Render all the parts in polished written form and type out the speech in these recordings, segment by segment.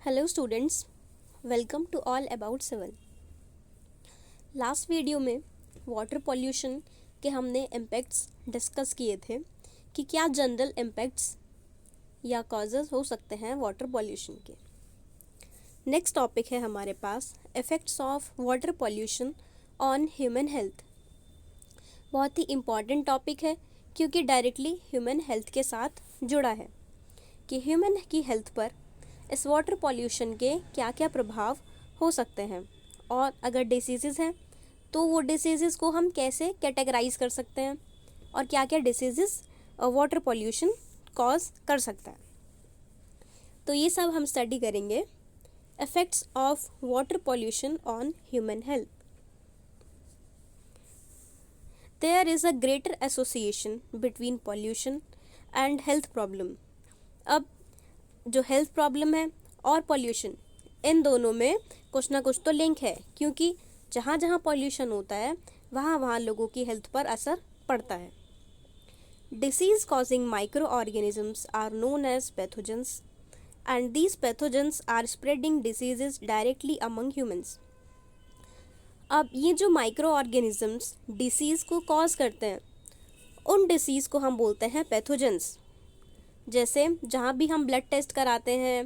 Hello students, welcome to all about civil. Last video में water pollution के हमने impacts discuss किए थे कि क्या जनरल इम्पैक्ट्स या कॉजेज़ हो सकते हैं वाटर पॉल्यूशन के। नेक्स्ट टॉपिक है हमारे पास effects of water pollution on human health. बहुत ही इम्पॉर्टेंट टॉपिक है क्योंकि डायरेक्टली ह्यूमन हेल्थ के साथ जुड़ा है कि ह्यूमन की हेल्थ पर इस वाटर पॉल्यूशन के क्या क्या प्रभाव हो सकते हैं और अगर डिसीज़ेज़ हैं तो वो डिसीज़ेज़ को हम कैसे कैटेगराइज कर सकते हैं और क्या क्या डिसीज़ेज़ वाटर पॉल्यूशन कॉज कर सकता है। तो ये सब हम स्टडी करेंगे effects of water pollution on human health. There is a greater association between pollution and health problem. अब जो हेल्थ प्रॉब्लम है और पॉल्यूशन, इन दोनों में कुछ ना कुछ तो लिंक है क्योंकि जहाँ जहाँ पॉल्यूशन होता है वहाँ वहाँ लोगों की हेल्थ पर असर पड़ता है। Disease causing micro organisms are known as pathogens and these pathogens are spreading diseases directly among humans. अब ये जो माइक्रो ऑर्गेनिजम्स डिसीज़ को कॉज करते हैं उन डिसीज़ को हम बोलते हैं पैथोजेंस। जैसे जहाँ भी हम ब्लड टेस्ट कराते हैं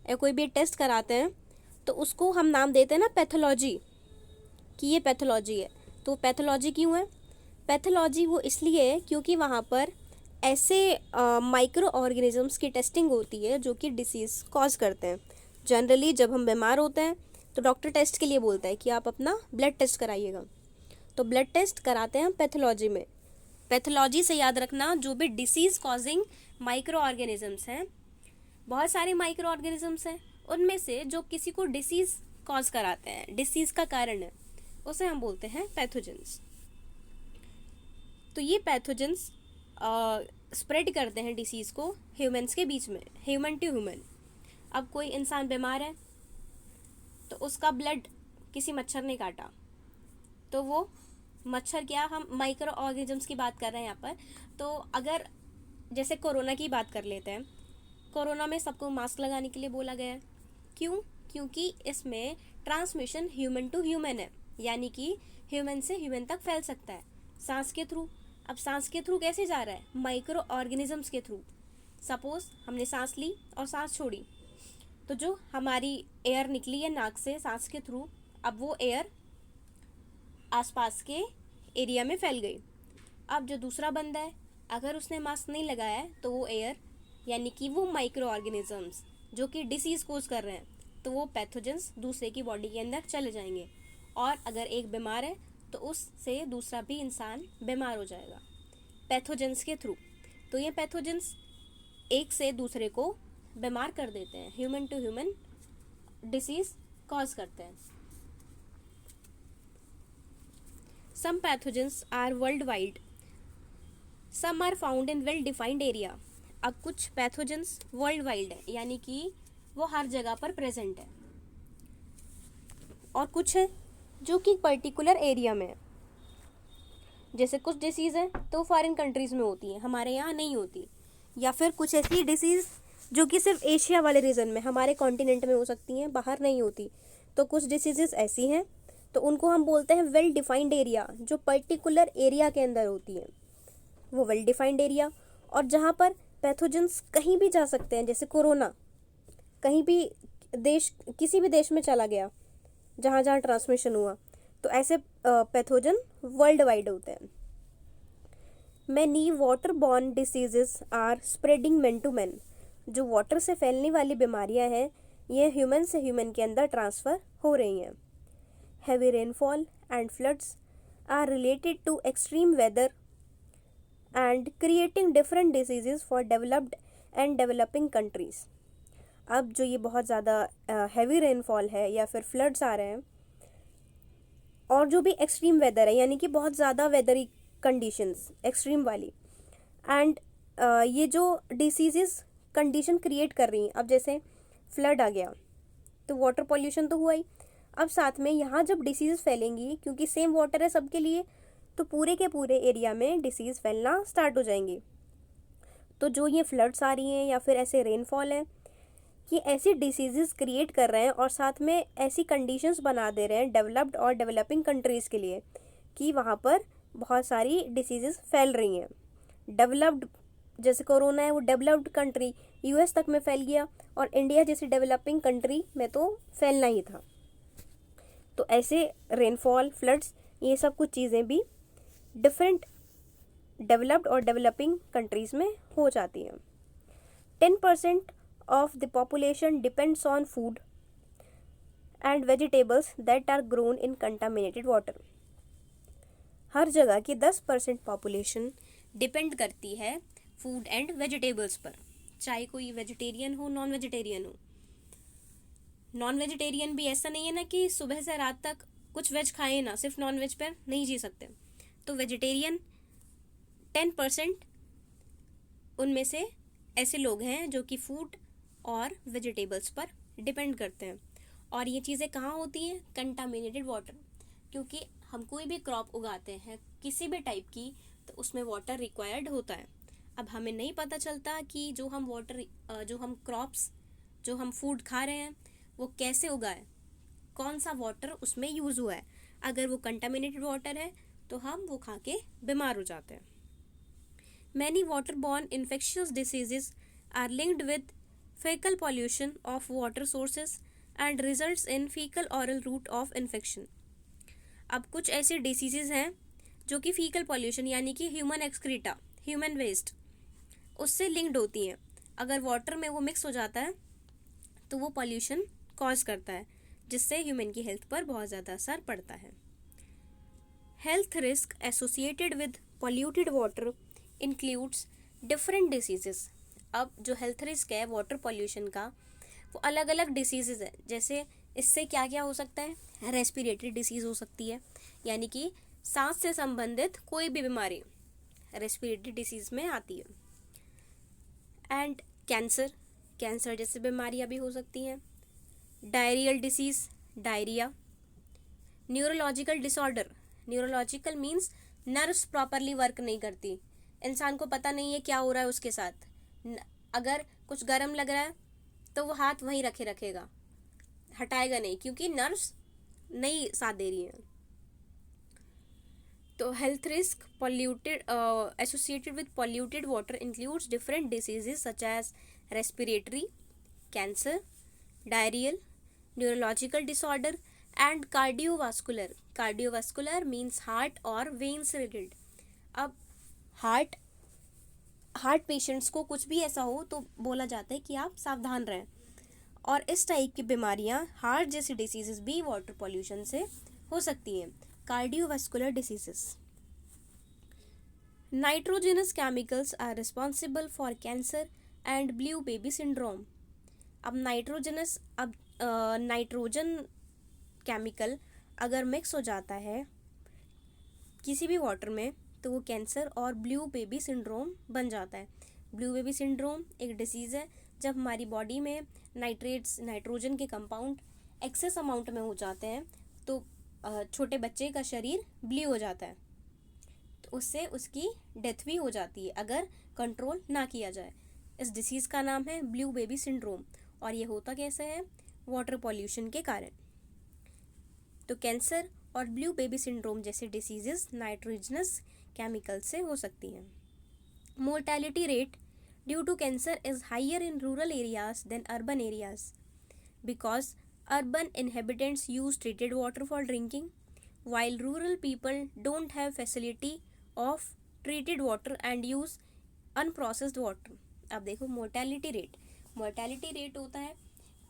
या कोई भी टेस्ट कराते हैं तो उसको हम नाम देते हैं ना पैथोलॉजी, कि ये पैथोलॉजी है। तो पैथोलॉजी क्यों है? पैथोलॉजी वो इसलिए है क्योंकि वहाँ पर ऐसे माइक्रो ऑर्गेनिजम्स की टेस्टिंग होती है जो कि डिसीज़ कॉज करते हैं। जनरली जब हम बीमार होते हैं तो डॉक्टर टेस्ट के लिए बोलता है कि आप अपना ब्लड टेस्ट कराइएगा, तो ब्लड टेस्ट कराते हैं हम पैथोलॉजी में। पैथोलॉजी से याद रखना, जो भी डिसीज़ कॉजिंग माइक्रो ऑर्गेनिजम्स हैं, बहुत सारे माइक्रो ऑर्गेनिजम्स हैं, उनमें से जो किसी को डिसीज़ कॉज कराते हैं, डिसीज़ का कारण है, उसे हम बोलते हैं पैथोजेंस। तो ये पैथोजेंस स्प्रेड करते हैं डिसीज़ को ह्यूमंस के बीच में, ह्यूमन टू ह्यूमन। अब कोई इंसान बीमार है तो उसका ब्लड किसी मच्छर ने काटा, तो वो मच्छर, क्या हम माइक्रो ऑर्गेनिजम्स की बात कर रहे हैं यहाँ पर, तो अगर जैसे कोरोना की बात कर लेते हैं, कोरोना में सबको मास्क लगाने के लिए बोला गया है। क्यों? क्योंकि इसमें ट्रांसमिशन ह्यूमन टू ह्यूमन है, यानी कि ह्यूमन से ह्यूमन तक फैल सकता है सांस के थ्रू। अब सांस के थ्रू कैसे जा रहा है? माइक्रो ऑर्गेनिजम्स के थ्रू। सपोज हमने सांस ली और सांस छोड़ी, तो जो हमारी एयर निकली है नाक से सांस के थ्रू, अब वो एयर आसपास के एरिया में फैल गई। अब जो दूसरा बंदा है, अगर उसने मास्क नहीं लगाया है तो वो एयर, यानी कि वो माइक्रो ऑर्गेनिजम्स जो कि डिसीज़ कोज कर रहे हैं, तो वो पैथोजेंस दूसरे की बॉडी के अंदर चले जाएंगे। और अगर एक बीमार है तो उससे दूसरा भी इंसान बीमार हो जाएगा पैथोजेंस के थ्रू। तो ये पैथोजेंस एक से दूसरे को बीमार कर देते हैं, human to human disease cause करते हैं। Some pathogens are world wide, some are found in well defined area. अब कुछ पैथोजेंस वर्ल्ड वाइड है, यानी कि वो हर जगह पर प्रेजेंट है, और कुछ है जो कि पर्टिकुलर एरिया में है। जैसे कुछ डिसीज़ है तो फॉरेन कंट्रीज़ में होती है, हमारे यहाँ नहीं होती। या फिर कुछ ऐसी डिसीज़ जो कि सिर्फ एशिया वाले रीजन में, हमारे कॉन्टिनेंट में हो सकती हैं, बाहर नहीं होती। तो कुछ डिसीज़ेस ऐसी हैं तो उनको हम बोलते हैं वेल डिफाइंड एरिया, जो पर्टिकुलर एरिया के अंदर होती है, वो वेल डिफाइंड एरिया। और जहाँ पर पैथोजेंस कहीं भी जा सकते हैं, जैसे कोरोना कहीं भी देश, किसी भी देश में चला गया जहाँ जहाँ ट्रांसमिशन हुआ, तो ऐसे पैथोजन वर्ल्ड वाइड होते हैं। Many water borne diseases are spreading man to man. जो वाटर से फैलने वाली बीमारियां हैं, ये ह्यूमन से ह्यूमन के अंदर ट्रांसफ़र हो रही हैं। Heavy rainfall and floods are related to extreme weather and creating different diseases for developed and developing countries. अब जो ये बहुत ज़्यादा हैवी रेनफॉल है या फिर फ्लड्स आ रहे हैं, और जो भी एक्सट्रीम वेदर है, यानी कि बहुत ज़्यादा वेदरी कंडीशंस एक्सट्रीम वाली, एंड ये जो डिसीजेस कंडीशन क्रिएट कर रही हैं। अब जैसे फ्लड आ गया तो वाटर पॉल्यूशन तो हुआ ही, अब साथ में यहाँ जब डिसीज़ फैलेंगी, क्योंकि सेम वाटर है सबके लिए, तो पूरे के पूरे एरिया में डिसीज़ फैलना स्टार्ट हो जाएंगी। तो जो ये फ्लड्स आ रही हैं या फिर ऐसे रेनफॉल है, ये ऐसी डिसीज़ेस क्रिएट कर रहे हैं और साथ में ऐसी कंडीशंस बना दे रहे हैं डेवलप्ड और डेवलपिंग कंट्रीज़ के लिए कि वहाँ पर बहुत सारी डिसीज़ेस फैल रही हैं। डेवलप्ड जैसे कोरोना है वो डेवलप्ड कंट्री यूएस तक में फैल गया और इंडिया जैसी डेवलपिंग कंट्री में तो फैलना ही था। तो ऐसे रेनफॉल, फ्लड्स, ये सब कुछ चीज़ें भी डिफरेंट डेवलप्ड और डेवलपिंग कंट्रीज़ में हो जाती हैं। 10% of the population depends on food and vegetables that are grown in contaminated water. हर जगह की 10% पॉपुलेशन डिपेंड करती है फूड एंड वेजिटेबल्स पर, चाहे कोई वेजिटेरियन हो, नॉन वेजिटेरियन हो। नॉन वेजिटेरियन भी ऐसा नहीं है ना कि सुबह से रात तक कुछ वेज खाए ना, सिर्फ नॉन वेज पर नहीं जी सकते। तो वेजिटेरियन 10% उनमें से ऐसे लोग हैं जो कि फूड और वेजिटेबल्स पर डिपेंड करते हैं। और ये चीज़ें कहाँ होती हैं? Contaminated water. क्योंकि हम कोई भी क्रॉप उगाते हैं किसी भी टाइप की, तो उसमें वाटर रिक्वायर्ड होता है। अब हमें नहीं पता चलता कि जो हम क्रॉप्स, जो हम फूड खा रहे हैं वो कैसे उगाए, कौन सा वाटर उसमें यूज़ हुआ है। अगर वो कंटामिनेटेड वाटर है तो हम वो खा के बीमार हो जाते हैं। Many waterborne infectious diseases are linked with fecal pollution of water sources and results in fecal oral route of infection. अब कुछ ऐसे डिसीजेज हैं जो कि फीकल पॉल्यूशन यानी कि ह्यूमन एक्सक्रीटा, ह्यूमन वेस्ट, उससे लिंक्ड होती हैं। अगर वाटर में वो मिक्स हो जाता है तो वो पॉल्यूशन कॉज करता है, जिससे ह्यूमन की हेल्थ पर बहुत ज़्यादा असर पड़ता है। Health risk associated with polluted water includes different diseases. अब जो हेल्थ रिस्क है वाटर पॉल्यूशन का, वो अलग अलग डिसीजेज है। जैसे इससे क्या क्या हो सकता है? रेस्पिरेटरी डिसीज़ हो सकती है, यानी कि सांस से संबंधित कोई भी बीमारी रेस्पिरेटरी डिसीज़ में आती है। एंड कैंसर जैसी बीमारियां भी हो सकती हैं। Diarrhoeal disease, diarrhoea. Neurological disorder, neurological means nerves properly work नहीं करती, इंसान को पता नहीं है क्या हो रहा है उसके साथ। अगर कुछ गर्म लग रहा है तो वो हाथ वहीं रखेगा, हटाएगा नहीं, क्योंकि नर्व्स नहीं साथ दे रही हैं। तो health risk polluted associated with polluted water includes different diseases such as respiratory, cancer, diarrheal, neurological disorder and cardiovascular. Cardiovascular means heart or veins related. अब हार्ट पेशेंट्स को कुछ भी ऐसा हो तो बोला जाता है कि आप सावधान रहें। और इस टाइप की बीमारियां, हार्ट जैसी डिसीजेस भी वाटर पॉल्यूशन से हो सकती हैं। Cardiovascular diseases. Nitrogenous chemicals are responsible for cancer and blue baby syndrome. अब नाइट्रोजन केमिकल अगर मिक्स हो जाता है किसी भी वाटर में तो वो कैंसर और ब्लू बेबी सिंड्रोम बन जाता है। ब्लू बेबी सिंड्रोम एक डिसीज़ है जब हमारी बॉडी में नाइट्रोजन के कंपाउंड एक्सेस अमाउंट में हो जाते हैं तो छोटे बच्चे का शरीर ब्लू हो जाता है, तो उससे उसकी डेथ भी हो जाती है अगर कंट्रोल ना किया जाए। इस डिसीज़ का नाम है ब्लू बेबी सिंड्रोम और ये होता कैसे है? वाटर पॉल्यूशन के कारण। तो कैंसर और ब्लू बेबी सिंड्रोम जैसे डिसीजेस नाइट्रोजनस केमिकल से हो सकती हैं। Mortality rate due to cancer is higher in rural areas than urban areas because urban inhabitants use treated water for drinking while rural people don't have facility of treated water and use unprocessed water. अब देखो mortality rate होता है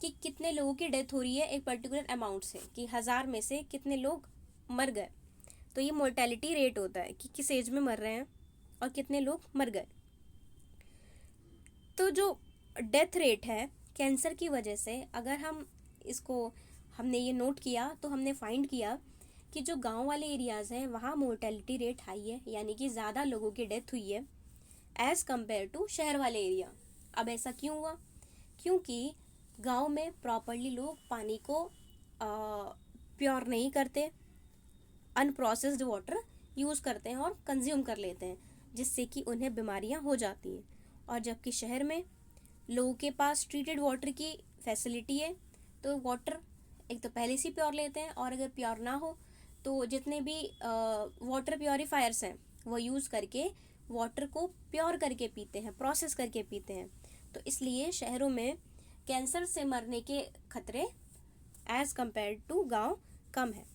कि कितने लोगों की death हो रही है एक पर्टिकुलर अमाउंट से, कि 1000 में से कितने लोग मर गए। तो ये मोर्टेलिटी रेट होता है कि किस एज में मर रहे हैं और कितने लोग मर गए। तो जो डेथ रेट है कैंसर की वजह से, अगर हमने ये नोट किया तो हमने फाइंड किया कि जो गांव वाले एरियाज़ हैं वहाँ मोर्टेलिटी रेट हाई है, यानी कि ज़्यादा लोगों की डेथ हुई है एज़ कम्पेयर टू शहर वाले एरिया। अब ऐसा क्यों हुआ? क्योंकि गांव में प्रॉपरली लोग पानी को प्योर नहीं करते, अनप्रोसेस्ड वाटर यूज़ करते हैं और कंज्यूम कर लेते हैं, जिससे कि उन्हें बीमारियां हो जाती हैं। और जबकि शहर में लोगों के पास ट्रीटेड वाटर की फैसिलिटी है, तो वाटर एक तो पहले से प्योर लेते हैं, और अगर प्योर ना हो तो जितने भी वाटर प्योरीफायर्स हैं वो यूज़ करके वाटर को प्योर करके पीते हैं, प्रोसेस करके पीते हैं। तो इसलिए शहरों में कैंसर से मरने के खतरे एज कंपेयर टू गांव कम है।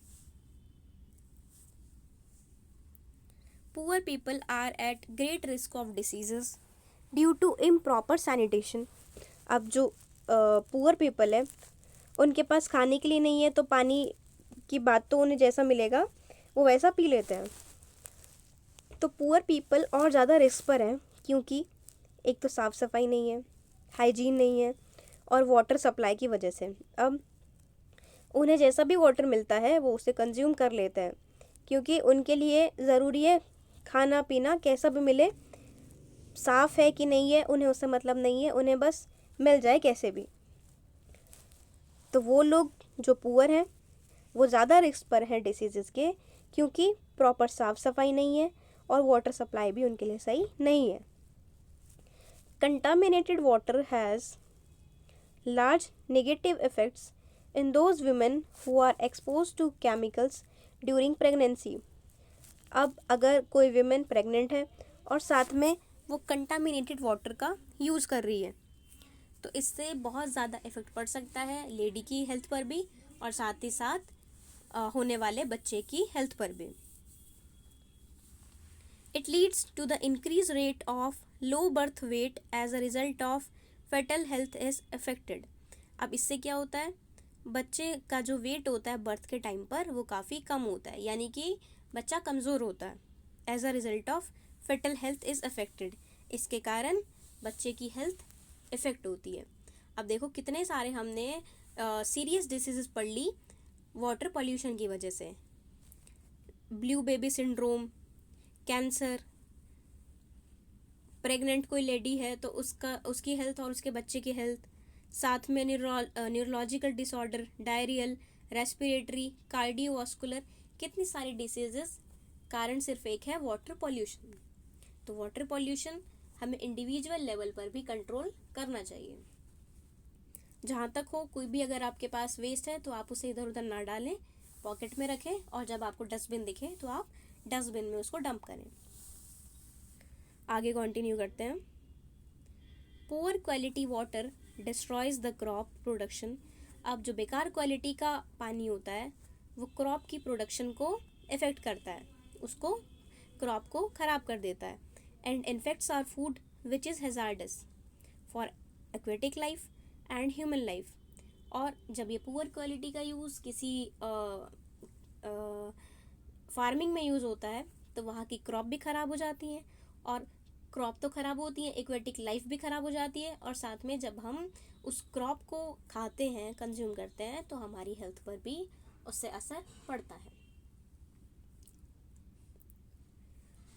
Poor people are at great risk of diseases due to improper sanitation. अब जो पुअर पीपल है उनके पास खाने के लिए नहीं है, तो पानी की बात तो उन्हें जैसा मिलेगा वो वैसा पी लेते हैं। तो पुअर पीपल और ज़्यादा रिस्क पर हैं, क्योंकि एक तो साफ़ सफाई नहीं है, हाइजीन नहीं है, और वाटर सप्लाई की वजह से अब उन्हें जैसा भी वाटर मिलता है वो उसे कंज्यूम कर लेते हैं, क्योंकि उनके लिए ज़रूरी है खाना पीना कैसा भी मिले, साफ़ है कि नहीं है उन्हें उससे मतलब नहीं है, उन्हें बस मिल जाए कैसे भी। तो वो लोग जो पुअर हैं वो ज़्यादा रिस्क पर हैं डिसीज़ के, क्योंकि प्रॉपर साफ़ सफाई नहीं है और वाटर सप्लाई भी उनके लिए सही नहीं है। Contaminated water has large negative effects in those women who are exposed to chemicals during pregnancy। अब अगर कोई विमेन प्रेग्नेंट है और साथ में वो कंटामिनेटेड वाटर का यूज़ कर रही है, तो इससे बहुत ज़्यादा इफ़ेक्ट पड़ सकता है लेडी की हेल्थ पर भी, और साथ ही साथ होने वाले बच्चे की हेल्थ पर भी। It leads to the increase rate of low birth weight as a result of foetal health is affected. अब इससे क्या होता है, बच्चे का जो वेट होता है बर्थ के टाइम पर वो काफ़ी कम होता है, यानी कि बच्चा कमज़ोर होता है। As a result of foetal health is affected, इसके कारण बच्चे की हेल्थ इफ़ेक्ट होती है। अब देखो कितने सारे हमने सीरियस डिसीज़ पढ़ ली वाटर पॉल्यूशन की वजह से। Blue baby syndrome, cancer, pregnant कोई लेडी है तो उसकी हेल्थ और उसके बच्चे की हेल्थ, साथ में neurological disorder, diarrhoeal, respiratory, cardiovascular, कितनी सारी डिसीजेस कारण सिर्फ एक है, वाटर पॉल्यूशन। तो वाटर पॉल्यूशन हमें इंडिविजुअल लेवल पर भी कंट्रोल करना चाहिए। जहाँ तक हो, कोई भी अगर आपके पास वेस्ट है तो आप उसे इधर उधर ना डालें, पॉकेट में रखें, और जब आपको डस्टबिन दिखे तो आप डस्टबिन में उसको डंप करें। आगे कंटिन्यू करते हैं। Poor quality water destroys the crop production. अब जो बेकार क्वालिटी का पानी होता है वो क्रॉप की प्रोडक्शन को इफेक्ट करता है, उसको क्रॉप को ख़राब कर देता है। And infects are food which is hazardous for aquatic life and human life. और जब ये पुअर क्वालिटी का यूज़ किसी फार्मिंग में यूज़ होता है तो वहाँ की क्रॉप भी ख़राब हो जाती है, और क्रॉप तो ख़राब होती है, एक्वेटिक लाइफ भी ख़राब हो जाती है, और साथ में जब हम उस क्रॉप को खाते हैं, कंज्यूम करते हैं, तो हमारी हेल्थ पर भी उससे असर पड़ता है।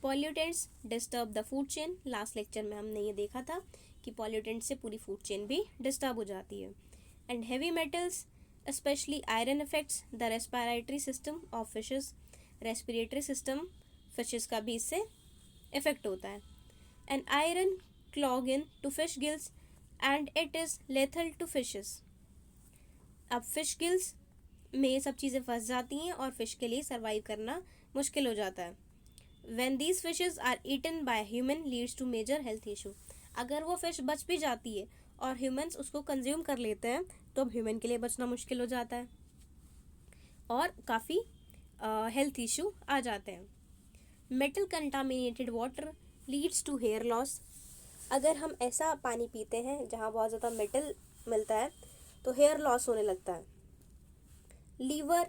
Pollutants disturb the food chain. Last lecture में हमने ये देखा था कि पॉल्यूटेंट से पूरी फूड चेन भी डिस्टर्ब हो जाती है। And heavy metals specially iron affects the respiratory system of fishes. Respiratory system fishes का भी इससे इफेक्ट होता है। And iron clog into fish gills and it is lethal to fishes. अब फिश गिल्स में सब चीज़ें फंस जाती हैं और फिश के लिए सर्वाइव करना मुश्किल हो जाता है। When these fishes are eaten by human leads to major health issue। अगर वो फिश बच भी जाती है और ह्यूमंस उसको कंज्यूम कर लेते हैं तो अब ह्यूमन के लिए बचना मुश्किल हो जाता है और काफ़ी हेल्थ इशू आ जाते हैं। Metal contaminated water leads to hair loss. अगर हम ऐसा पानी पीते हैं जहाँ बहुत ज़्यादा मेटल मिलता है तो हेयर लॉस होने लगता है। लीवर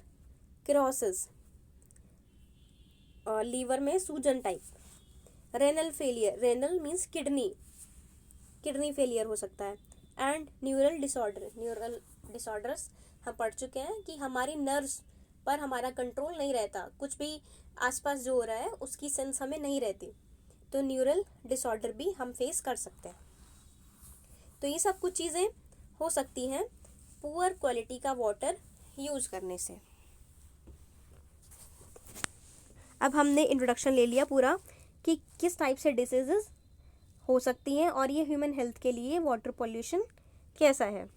क्रोसिस, लीवर में सूजन type. Renal failure, renal means kidney failure हो सकता है। एंड न्यूरल डिसऑर्डर्स हम पढ़ चुके हैं कि हमारी नर्व्स पर हमारा कंट्रोल नहीं रहता, कुछ भी आसपास जो हो रहा है उसकी सेंस हमें नहीं रहती, तो न्यूरल डिसऑर्डर भी हम फेस कर सकते हैं। तो ये सब कुछ चीज़ें हो सकती हैं पुअर क्वालिटी का वाटर यूज़ करने से। अब हमने इंट्रोडक्शन ले लिया पूरा कि किस टाइप से डिसीजेस हो सकती हैं और ये ह्यूमन हेल्थ के लिए वाटर पोल्यूशन कैसा है।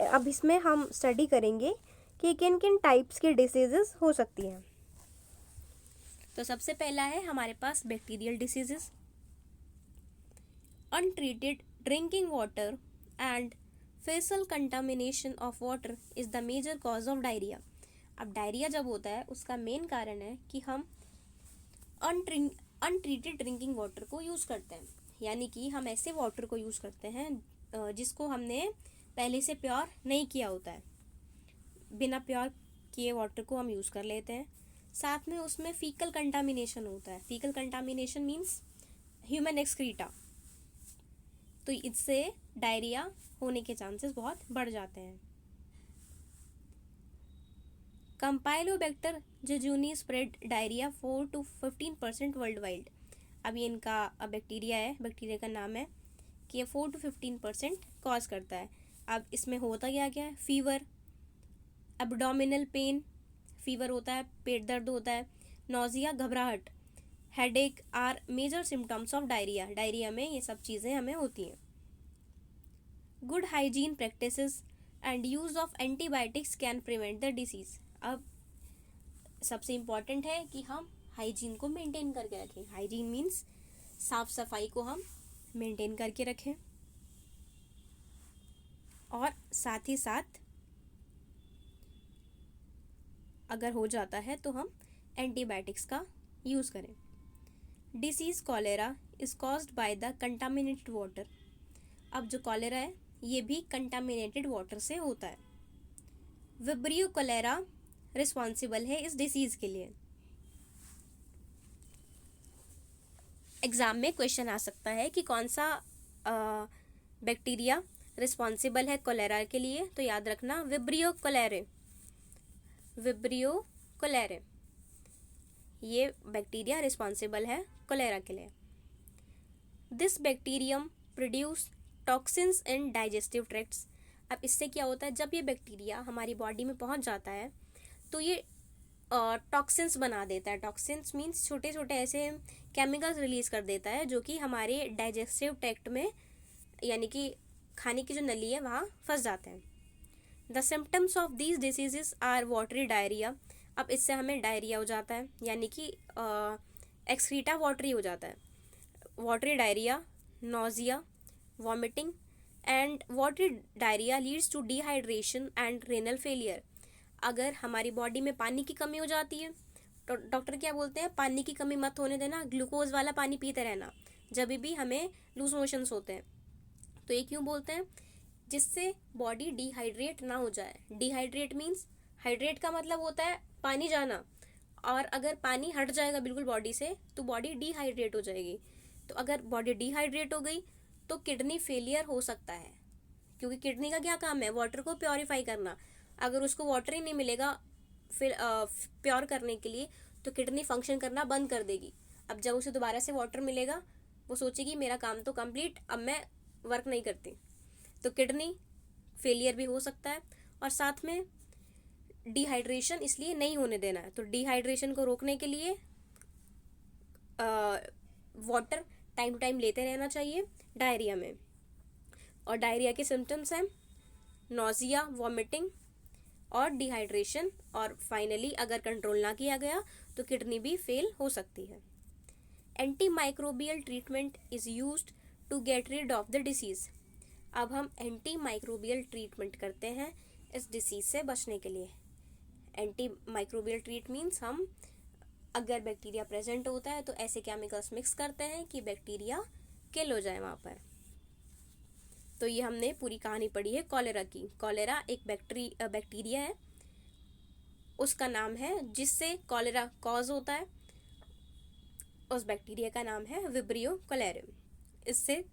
अब इसमें हम स्टडी करेंगे कि किन किन टाइप्स की डिसीजेस हो सकती हैं। तो सबसे पहला है हमारे पास bacterial diseases. Untreated drinking water and faecal contamination of water is the major cause of diarrhoea. अब डायरिया जब होता है उसका मेन कारण है कि हम अनट्रीटेड ड्रिंकिंग वाटर को यूज़ करते हैं, यानी कि हम ऐसे वाटर को यूज़ करते हैं जिसको हमने पहले से प्योर नहीं किया होता है। बिना प्योर किए वाटर को हम यूज़ कर लेते हैं। साथ में उसमें फीकल कंटामिनेशन होता है। Faecal contamination means human excreta. तो इससे डायरिया होने के चांसेस बहुत बढ़ जाते हैं। Campylobacter jejuni spread diarrhoea 4 to 15% world wide. अब ये इनका बैक्टीरिया है, बैक्टीरिया का नाम है कि ये 4 to 15% कॉज करता है। अब इसमें होता क्या क्या है, फीवर, एब्डोमिनल पेन, फीवर होता है, पेट दर्द होता है, नोजिया घबराहट, headache are major symptoms of diarrhoea. Diarrhoea में ये सब चीज़ें हमें होती हैं। Good hygiene practices and use of antibiotics can prevent the disease. अब सबसे इम्पॉर्टेंट है कि हम हाइजीन को मेंटेन करके रखें। हाइजीन मीन्स साफ सफाई को हम मेंटेन करके रखें और साथ ही साथ अगर हो जाता है तो हम एंटीबायोटिक्स का यूज़ करें। Disease cholera is caused by the contaminated water. अब जो कॉलेरा है ये भी कंटामिनेटेड वाटर से होता है। विब्रियो कॉलेरा रिस्पॉन्सिबल है इस डिसीज़ के लिए। एग्ज़ाम में क्वेश्चन आ सकता है कि कौन सा बैक्टीरिया रिस्पॉन्सिबल है कॉलेरा के लिए, तो याद रखना विब्रियो कोलेरे। विब्रियो कोलेरे ये बैक्टीरिया रिस्पॉन्सिबल है कोलेरा के लिए। This bacterium produce toxins in digestive tracts. अब इससे क्या होता है, जब ये बैक्टीरिया हमारी बॉडी में पहुंच जाता है तो ये टॉक्सिन्स बना देता है। टॉक्सिन्स मीन्स छोटे छोटे ऐसे केमिकल्स रिलीज कर देता है जो कि हमारे डाइजेस्टिव ट्रैक्ट में, यानी कि खाने की जो नली है वहाँ फंस जाते हैं। The symptoms of these diseases are watery diarrhoea. अब इससे हमें डायरिया हो जाता है, यानी कि एक्सक्रीटा वाटरी हो जाता है। Watery diarrhoea, nausea, vomiting and watery diarrhoea leads to dehydration and renal failure. अगर हमारी बॉडी में पानी की कमी हो जाती है तो डॉक्टर क्या बोलते हैं, पानी की कमी मत होने देना, ग्लूकोज वाला पानी पीते रहना जब भी हमें लूज मोशंस होते हैं। तो ये क्यों बोलते हैं, जिससे बॉडी डिहाइड्रेट ना हो जाए। डिहाइड्रेट मीन्स, हाइड्रेट का मतलब होता है पानी जाना, और अगर पानी हट जाएगा बिल्कुल बॉडी से तो बॉडी डिहाइड्रेट हो जाएगी। तो अगर बॉडी डिहाइड्रेट हो गई तो किडनी फेलियर हो सकता है, क्योंकि किडनी का क्या काम है, वाटर को प्योरीफाई करना। अगर उसको वाटर ही नहीं मिलेगा फिर प्योर करने के लिए तो किडनी फंक्शन करना बंद कर देगी। अब जब उसे दोबारा से वाटर मिलेगा वो सोचेगी मेरा काम तो कंप्लीट, अब मैं वर्क नहीं करती, तो किडनी फेलियर भी हो सकता है। और साथ में डिहाइड्रेशन इसलिए नहीं होने देना है। तो डिहाइड्रेशन को रोकने के लिए वाटर टाइम टू टाइम लेते रहना चाहिए डायरिया में। और डायरिया के सिम्टम्स हैं नोजिया, वॉमिटिंग और डिहाइड्रेशन, और फाइनली अगर कंट्रोल ना किया गया तो किडनी भी फेल हो सकती है। Anti microbial treatment is used to get rid of the disease. अब हम एंटी माइक्रोबियल ट्रीटमेंट करते हैं इस डिसीज़ से बचने के लिए। एंटी माइक्रोबियल ट्रीट मीन्स हम अगर बैक्टीरिया प्रेजेंट होता है तो ऐसे केमिकल्स मिक्स करते हैं कि बैक्टीरिया किल हो जाए वहाँ पर। तो ये हमने पूरी कहानी पढ़ी है कॉलेरा की। कॉलेरा एक बैक्टीरिया है, उसका नाम है जिससे कॉलेरा कॉज होता है, उस बैक्टीरिया का नाम है विब्रियो कोलेरियम। इससे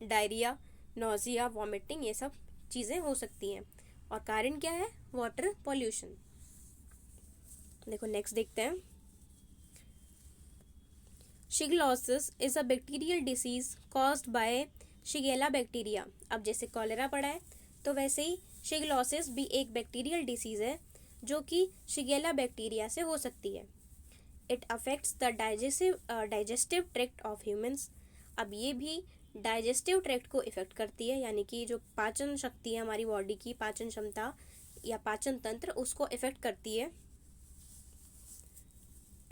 डायरिया, नोजिया, वॉमिटिंग ये सब चीज़ें हो सकती हैं। और कारण क्या है, वाटर पॉल्यूशन। देखो नेक्स्ट देखते हैं। Shigellosis is a bacterial disease caused by Shigella bacteria. अब जैसे कॉलेरा पड़ा है तो वैसे ही शिगेलोसिस भी एक बैक्टीरियल डिसीज है जो कि शिगेला बैक्टीरिया से हो सकती है। It affects the digestive tract of humans. अब ये भी डाइजेस्टिव ट्रैक्ट को इफेक्ट करती है, यानी कि जो पाचन शक्ति है हमारी बॉडी की, पाचन क्षमता या पाचन तंत्र, उसको इफेक्ट करती है।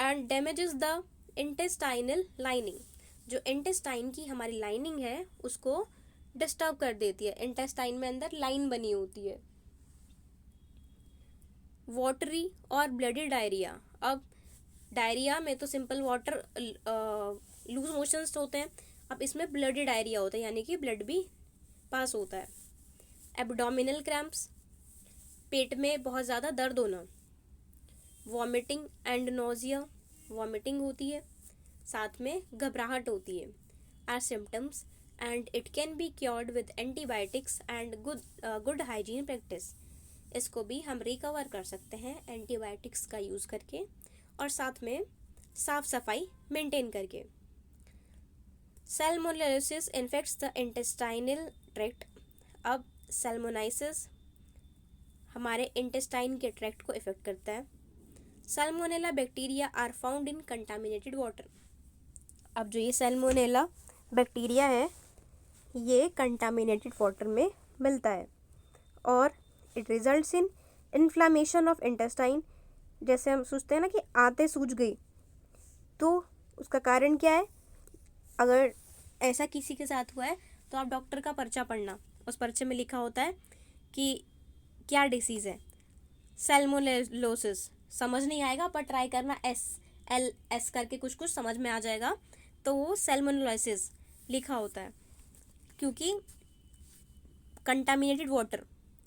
And damages the intestinal lining, जो इंटेस्टाइन की हमारी लाइनिंग है उसको डिस्टर्ब कर देती है। इंटेस्टाइन में अंदर लाइन बनी होती है। वाटरी और ब्लडी डायरिया, अब डायरिया में तो सिंपल वाटर लूज मोशंस होते हैं, अब इसमें ब्लडी डायरिया होता है, यानी कि ब्लड भी पास होता है। एब्डोमिनल क्रैम्प्स, पेट में बहुत ज़्यादा दर्द होना। वॉमिटिंग एंड नोजिया, वॉमिटिंग होती है, साथ में घबराहट होती है, are symptoms and it can be cured with antibiotics and good hygiene practice. इसको भी हम रिकवर कर सकते हैं एंटीबायोटिक्स का यूज़ करके और साथ में साफ सफाई मेंटेन करके। Salmonellosis infects the intestinal tract, अब सैल्मोनाइसिस हमारे इंटेस्टाइन के ट्रैक्ट को इफेक्ट करता है। Salmonella bacteria are found in contaminated water, अब जो ये सैल्मोनेला बैक्टीरिया है ये कंटामिनेटेड वाटर में मिलता है और it results in inflammation of intestine. जैसे हम सोचते हैं ना कि आंतें सूज गई, तो उसका कारण क्या है? अगर ऐसा किसी के साथ हुआ है तो आप डॉक्टर का पर्चा पढ़ना, उस पर्चे में लिखा होता है कि क्या डिसीज़ है। सैल्मोनेलोसिस समझ नहीं आएगा पर ट्राई करना, SLS करके कुछ कुछ समझ में आ जाएगा, तो वो सैल्मोनेलोसिस लिखा होता है। क्योंकि कंटामिनेटेड वाटर,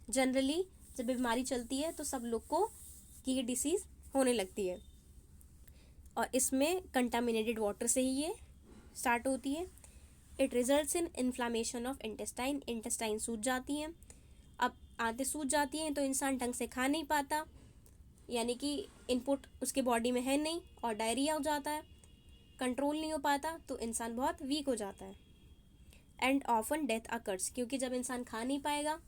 जनरली जब बीमारी चलती है तो सब लोग को ये डिसीज़ होने लगती है और इसमें कंटामिनेटेड वाटर से ही ये स्टार्ट होती है। It results in inflammation of intestine, intestine सूज जाती हैं। अब आंतें सूज जाती हैं तो इंसान ढंग से खा नहीं पाता, यानी कि इनपुट उसके बॉडी में है नहीं, और डायरिया हो जाता है, कंट्रोल नहीं हो पाता, तो इंसान बहुत वीक हो जाता है। एंड ऑफन डेथ अकर्स, क्योंकि जब इंसान खा नहीं पाएगा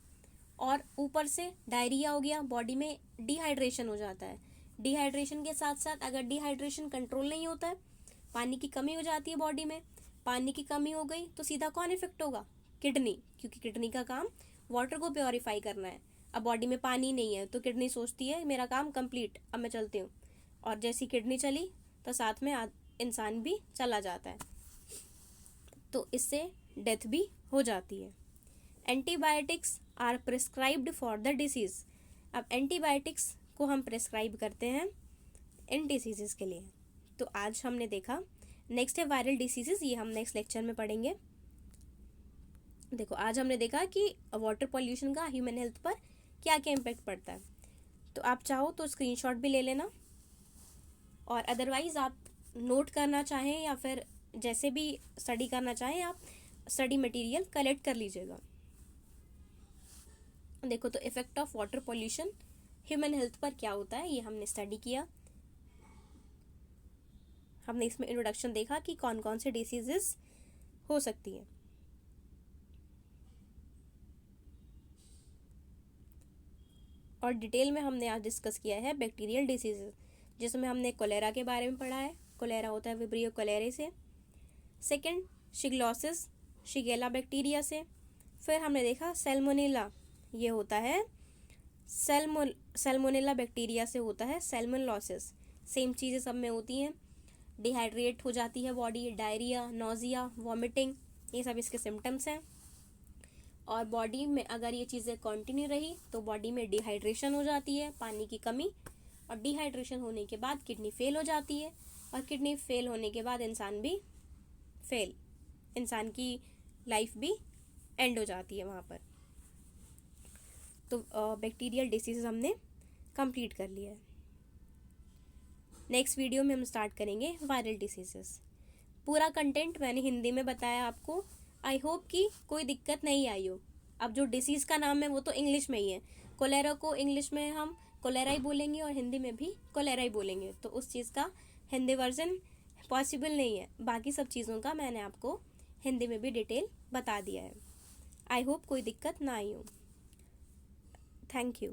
और ऊपर से डायरिया हो गया, बॉडी में डिहाइड्रेशन हो जाता है। डिहाइड्रेशन के साथ साथ अगर डिहाइड्रेशन कंट्रोल नहीं होता है, पानी की कमी हो जाती है बॉडी में, पानी की कमी हो गई तो सीधा कौन इफेक्ट होगा? किडनी, क्योंकि किडनी का काम वाटर को प्योरीफाई करना है। अब बॉडी में पानी नहीं है तो किडनी सोचती है मेरा काम कंप्लीट, अब मैं चलती हूँ, और जैसी किडनी चली तो साथ में इंसान भी चला जाता है, तो इससे डेथ भी हो जाती है। Antibiotics are prescribed for the disease, अब एंटीबायोटिक्स को हम प्रिस्क्राइब करते हैं इन डिसीज़ के लिए। तो आज हमने देखा, नेक्स्ट है वायरल डिसीज़, ये हम नेक्स्ट लेक्चर में पढ़ेंगे। देखो आज हमने देखा कि वाटर पॉल्यूशन का ह्यूमन हेल्थ पर क्या क्या इम्पेक्ट पड़ता है। तो आप चाहो तो स्क्रीनशॉट भी ले लेना, और अदरवाइज़ आप नोट करना चाहें या फिर जैसे भी स्टडी करना चाहें आप स्टडी मटेरियल कलेक्ट कर लीजिएगा। देखो तो effect of water pollution human health पर क्या होता है, ये हमने स्टडी किया। हमने इसमें इंट्रोडक्शन देखा कि कौन कौन से डिसीजेस हो सकती है। और डिटेल में हमने आज डिस्कस किया है बैक्टीरियल डिसीजेस, जिसमें हमने कोलेरा के बारे में पढ़ा है। कोलेरा होता है विब्रियो कोलेरे से। सेकंड शिगलोसिस, शिगेला बैक्टीरिया से। फिर हमने देखा सैल्मोनेला, ये होता है सैल्मोनेला बैक्टीरिया से होता है सैल्मोनेलोसिस। सेम चीज़ें सब में होती हैं, डिहाइड्रेट हो जाती है बॉडी, डायरिया, नोजिया, वॉमिटिंग, ये सब इसके सिम्टम्स हैं। और बॉडी में अगर ये चीज़ें कंटिन्यू रही तो बॉडी में डिहाइड्रेशन हो जाती है, पानी की कमी, और डिहाइड्रेशन होने के बाद किडनी फेल हो जाती है, और किडनी फेल होने के बाद इंसान भी फेल, इंसान की लाइफ भी एंड हो जाती है वहाँ पर। तो बैक्टीरियल डिसीज़ हमने कंप्लीट कर लिया है। नेक्स्ट वीडियो में हम स्टार्ट करेंगे वायरल डिसीजेस। पूरा कंटेंट मैंने हिंदी में बताया आपको, आई होप कि कोई दिक्कत नहीं आई हो। अब जो डिसीज़ का नाम है वो तो इंग्लिश में ही है, कोलेरा को इंग्लिश में हम कोलेरा ही बोलेंगे और हिंदी में भी कोलेरा ही बोलेंगे, तो उस चीज़ का हिंदी वर्जन पॉसिबल नहीं है। बाकी सब चीज़ों का मैंने आपको हिंदी में भी डिटेल बता दिया है। आई होप कोई दिक्कत ना आई हो। Thank you.